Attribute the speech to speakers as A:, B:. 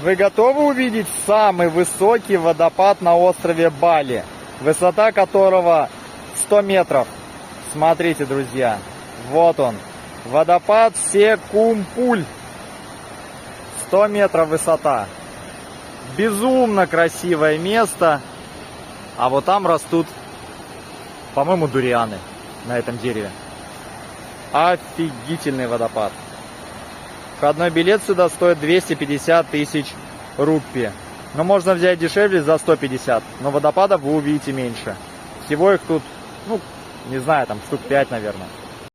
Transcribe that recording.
A: Вы готовы увидеть самый высокий водопад на острове Бали, высота которого 100 метров? Смотрите, друзья, вот он, водопад Секумпуль, 100 метров высота. Безумно красивое место, а вот там растут, по-моему, дурианы на этом дереве. Офигительный водопад. Входной билет сюда стоит 250 тысяч рупий. Но можно взять дешевле за 150. Но водопадов вы увидите меньше. Всего их тут, ну, не знаю, там штук 5, наверное.